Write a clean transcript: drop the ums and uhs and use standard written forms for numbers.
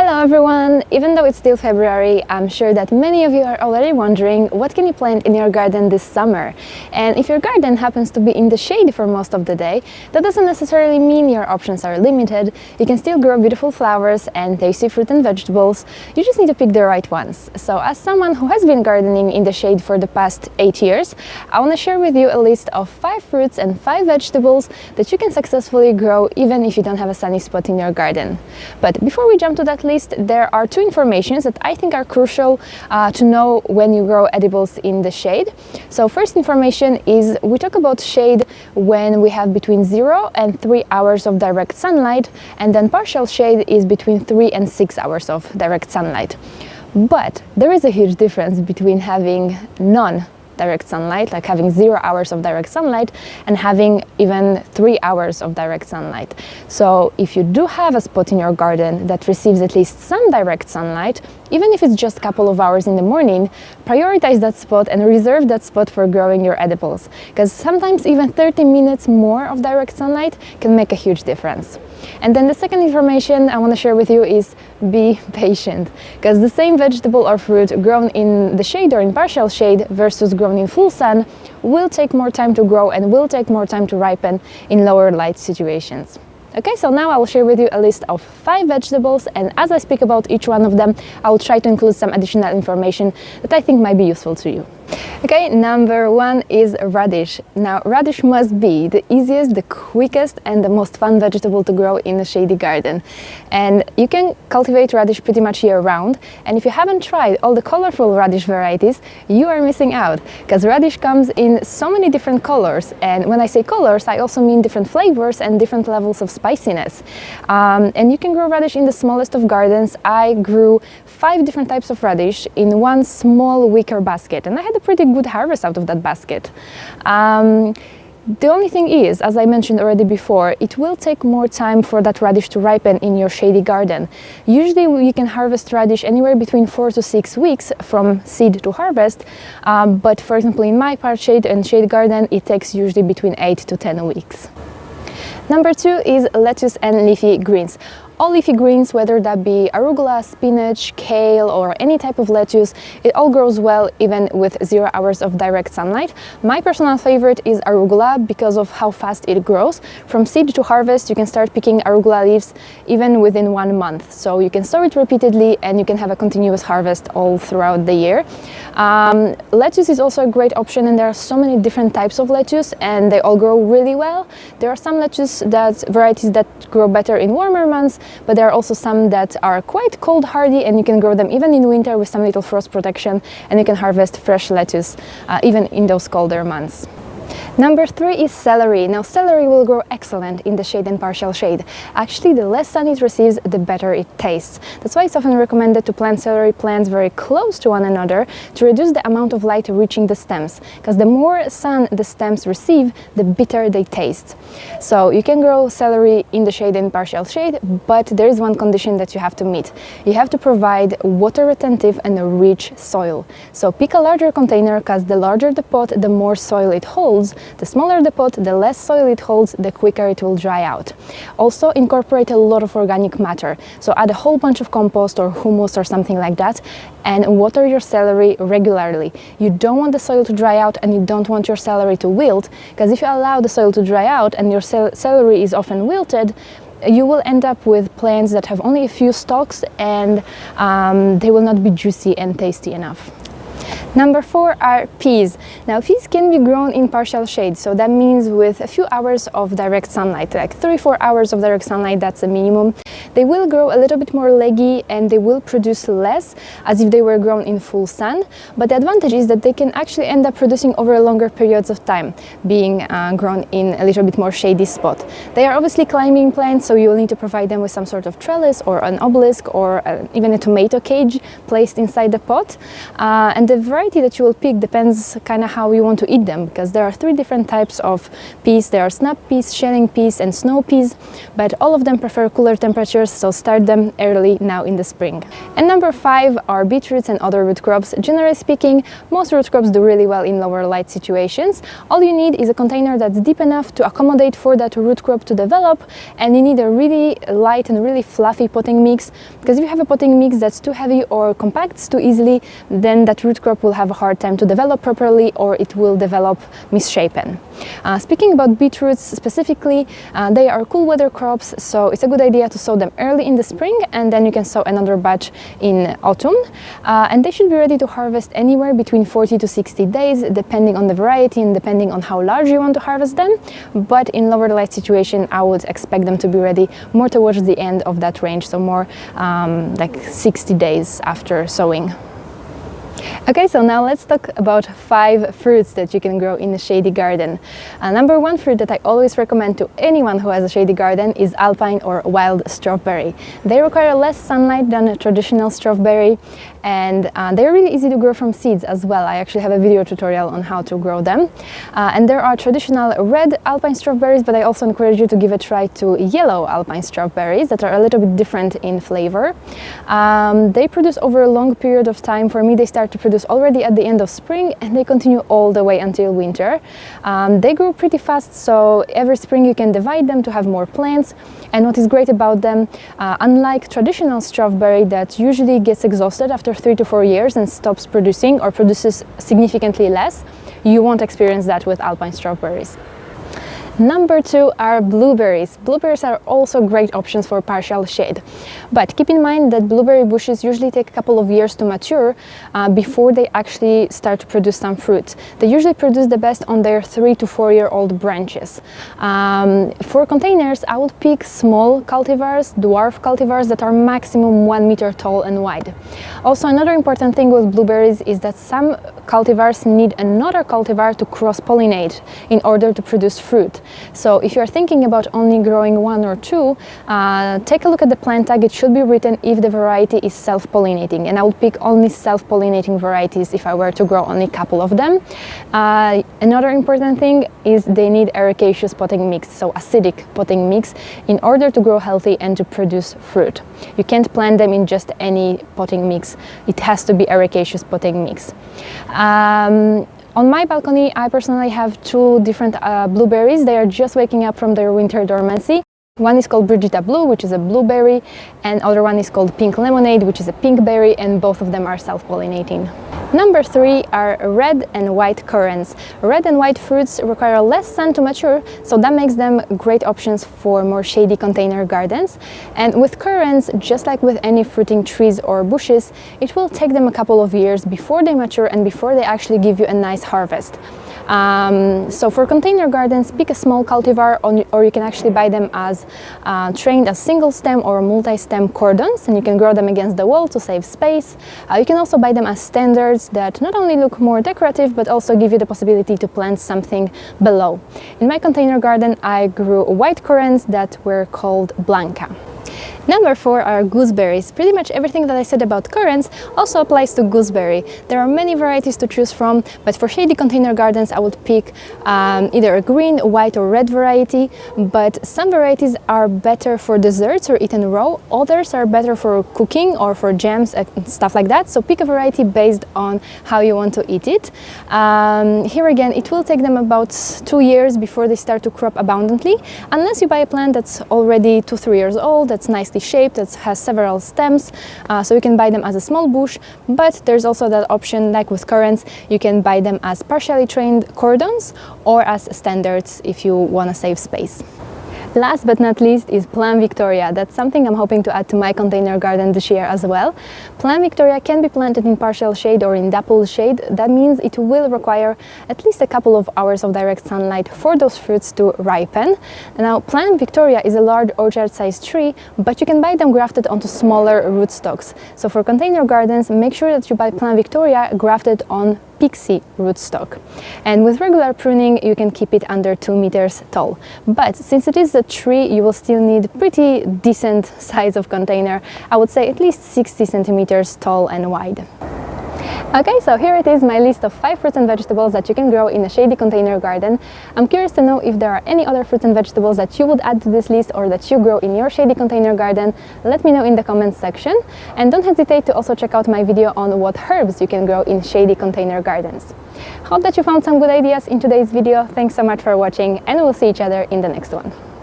Hello everyone! Even though it's still February, I'm sure that many of you are already wondering what can you plant in your garden this summer. And if your garden happens to be in the shade for most of the day, that doesn't necessarily mean your options are limited. You can still grow beautiful flowers and tasty fruit and vegetables. You just need to pick the right ones. So as someone who has been gardening in the shade for the past 8 years, I want to share with you a list of 5 fruits and 5 vegetables that you can successfully grow even if you don't have a sunny spot in your garden. But before we jump to that list, there are 2 informations that I think are crucial to know when you grow edibles in the shade. So first information is we talk about shade when we have between 0 and 3 hours of direct sunlight, and then partial shade is between 3 and 6 hours of direct sunlight. But there is a huge difference between having none direct sunlight, like having 0 hours of direct sunlight, and having even 3 hours of direct sunlight. So if you do have a spot in your garden that receives at least some direct sunlight, even if it's just a couple of hours in the morning, prioritize that spot and reserve that spot for growing your edibles, because sometimes even 30 minutes more of direct sunlight can make a huge difference. And then the second information I want to share with you is be patient, because the same vegetable or fruit grown in the shade or in partial shade versus grown in full sun will take more time to grow and will take more time to ripen in lower light situations. Okay, so now I will share with you a list of 5 vegetables, and as I speak about each one of them, I will try to include some additional information that I think might be useful to you. Okay, number 1 is radish. Now, radish must be the easiest, the quickest, and the most fun vegetable to grow in a shady garden. And you can cultivate radish pretty much year-round. And if you haven't tried all the colorful radish varieties, you are missing out, because radish comes in so many different colors. And when I say colors, I also mean different flavors and different levels of spiciness. And you can grow radish in the smallest of gardens. I grew 5 different types of radish in one small wicker basket, and I had a pretty good harvest out of that basket. The only thing is, as I mentioned already before, it will take more time for that radish to ripen in your shady garden. Usually you can harvest radish anywhere between 4 to 6 weeks from seed to harvest, but for example in my part shade and shade garden it takes usually between 8 to 10 weeks. Number 2 is lettuce and leafy greens. All leafy greens, whether that be arugula, spinach, kale, or any type of lettuce, it all grows well even with 0 hours of direct sunlight. My personal favorite is arugula because of how fast it grows. From seed to harvest, you can start picking arugula leaves even within 1 month. So you can sow it repeatedly and you can have a continuous harvest all throughout the year. Lettuce is also a great option, and there are so many different types of lettuce and they all grow really well. There are some lettuce varieties that grow better in warmer months, but there are also some that are quite cold hardy, and you can grow them even in winter with some little frost protection, and you can harvest fresh lettuce even in those colder months. Number 3 is celery. Now, celery will grow excellent in the shade and partial shade. Actually, the less sun it receives, the better it tastes. That's why it's often recommended to plant celery plants very close to one another to reduce the amount of light reaching the stems, because the more sun the stems receive, the bitter they taste. So you can grow celery in the shade and partial shade, but there is one condition that you have to meet. You have to provide water retentive and a rich soil. So pick a larger container, because the larger the pot, the more soil it holds. The smaller the pot, the less soil it holds, the quicker it will dry out. Also incorporate a lot of organic matter. So add a whole bunch of compost or humus or something like that, and water your celery regularly. You don't want the soil to dry out, and you don't want your celery to wilt, because if you allow the soil to dry out and your celery is often wilted, you will end up with plants that have only a few stalks, and they will not be juicy and tasty enough. Number 4 are peas. Now, peas can be grown in partial shade, so that means with a few hours of direct sunlight, like 3-4 hours of direct sunlight, that's a minimum. They will grow a little bit more leggy and they will produce less as if they were grown in full sun, but the advantage is that they can actually end up producing over longer periods of time, being grown in a little bit more shady spot. They are obviously climbing plants, so you will need to provide them with some sort of trellis or an obelisk or even a tomato cage placed inside the pot. And the variety that you will pick depends kind of how you want to eat them, because there are 3 different types of peas. There are snap peas, shelling peas, and snow peas, but all of them prefer cooler temperatures, so start them early now in the spring. And number 5 are beetroots and other root crops. Generally speaking, most root crops do really well in lower light situations. All you need is a container that's deep enough to accommodate for that root crop to develop, and you need a really light and really fluffy potting mix, because if you have a potting mix that's too heavy or compacts too easily, then that root crop will have a hard time to develop properly, or it will develop misshapen. Speaking about beetroots specifically, they are cool weather crops, so it's a good idea to sow them early in the spring, and then you can sow another batch in autumn. And they should be ready to harvest anywhere between 40 to 60 days, depending on the variety and depending on how large you want to harvest them. But in lower light situation, I would expect them to be ready more towards the end of that range, so more like 60 days after sowing. Okay, so now let's talk about 5 fruits that you can grow in a shady garden. Number 1 fruit that I always recommend to anyone who has a shady garden is alpine or wild strawberry. They require less sunlight than a traditional strawberry, and they're really easy to grow from seeds as well. I actually have a video tutorial on how to grow them. And there are traditional red alpine strawberries, but I also encourage you to give a try to yellow alpine strawberries that are a little bit different in flavor. They produce over a long period of time. For me, they start to produce already at the end of spring, and they continue all the way until winter. They grow pretty fast, so every spring you can divide them to have more plants. And what is great about them, unlike traditional strawberry that usually gets exhausted after 3 to 4 years and stops producing or produces significantly less, you won't experience that with alpine strawberries. Number 2 are blueberries. Blueberries are also great options for partial shade, but keep in mind that blueberry bushes usually take a couple of years to mature before they actually start to produce some fruit. They usually produce the best on their 3 to 4 year old branches. For containers, I would pick small cultivars, dwarf cultivars that are maximum 1 meter tall and wide. Also, another important thing with blueberries is that some cultivars need another cultivar to cross-pollinate in order to produce fruit. So if you're thinking about only growing 1 or 2, take a look at the plant tag. It should be written if the variety is self-pollinating, and I would pick only self-pollinating varieties if I were to grow only a couple of them. Another important thing is they need ericaceous potting mix, so acidic potting mix, in order to grow healthy and to produce fruit. You can't plant them in just any potting mix. It has to be ericaceous potting mix. On my balcony, I personally have 2 different blueberries. They are just waking up from their winter dormancy. One is called Brigitta Blue, which is a blueberry, and other one is called Pink Lemonade, which is a pink berry, and both of them are self-pollinating. Number 3 are red and white currants. Red and white fruits require less sun to mature, so that makes them great options for more shady container gardens. And with currants, just like with any fruiting trees or bushes, it will take them a couple of years before they mature and before they actually give you a nice harvest. So for container gardens, pick a small cultivar, or you can actually buy them as trained as single stem or multi-stem cordons, and you can grow them against the wall to save space. You can also buy them as standards that not only look more decorative but also give you the possibility to plant something below. In my container garden, I grew white currants that were called Blanca. Number 4 are gooseberries. Pretty much everything that I said about currants also applies to gooseberry. There are many varieties to choose from, but for shady container gardens I would pick either a green, white or red variety, but some varieties are better for desserts or eaten raw, others are better for cooking or for jams and stuff like that, so pick a variety based on how you want to eat it. Here again, it will take them about 2 years before they start to crop abundantly, unless you buy a plant that's already 2-3 years old, that's nicely shaped, that has several stems, so you can buy them as a small bush. But there's also that option, like with currants, you can buy them as partially trained cordons or as standards if you want to save space. Last but not least is Plum Victoria. That's something I'm hoping to add to my container garden this year as well. Plum Victoria can be planted in partial shade or in dappled shade. That means it will require at least a couple of hours of direct sunlight for those fruits to ripen. Now, Plum Victoria is a large orchard-sized tree, but you can buy them grafted onto smaller rootstocks. So for container gardens, make sure that you buy Plum Victoria grafted on pixie rootstock. And with regular pruning, you can keep it under 2 meters tall. But since it is a tree, you will still need pretty decent size of container. I would say at least 60 centimeters tall and wide. Okay, so here it is, my list of 5 fruits and vegetables that you can grow in a shady container garden. I'm curious to know if there are any other fruits and vegetables that you would add to this list or that you grow in your shady container garden. Let me know in the comments section. And don't hesitate to also check out my video on what herbs you can grow in shady container gardens. Hope that you found some good ideas in today's video. Thanks so much for watching, and we'll see each other in the next one.